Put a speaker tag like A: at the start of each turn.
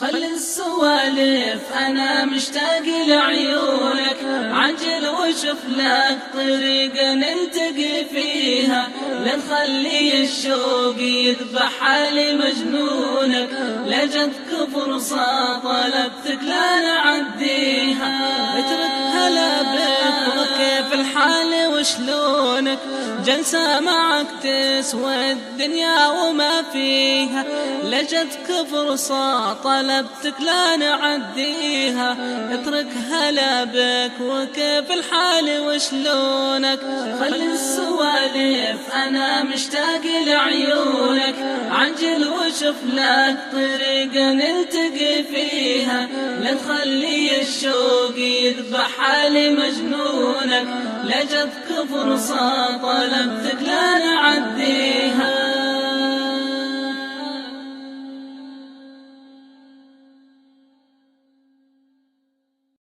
A: خل السوالف أنا مشتاق لعيونك، عجل وشوف لك طريقة نلتقي فيها، لا تخلي الشوق يذبح لي مجنونك، لجتك فرصة طلبتك لا نعديها. اترك هلا بك وكيف الحال وشلونك، جلسة معك تسوى الدنيا وما فيها، لجتك فرصة طلبتك لا نعديها. اترك هلا بك وكيف الحال وشلونك، خل السوالف أنا مشتاق لعيونك، عجل وشوف لك طريقة نلتقي فيها، لا تخلي الشوق يذبح لي مجنونك، لجتك فرصة طلبتك لا نعديها.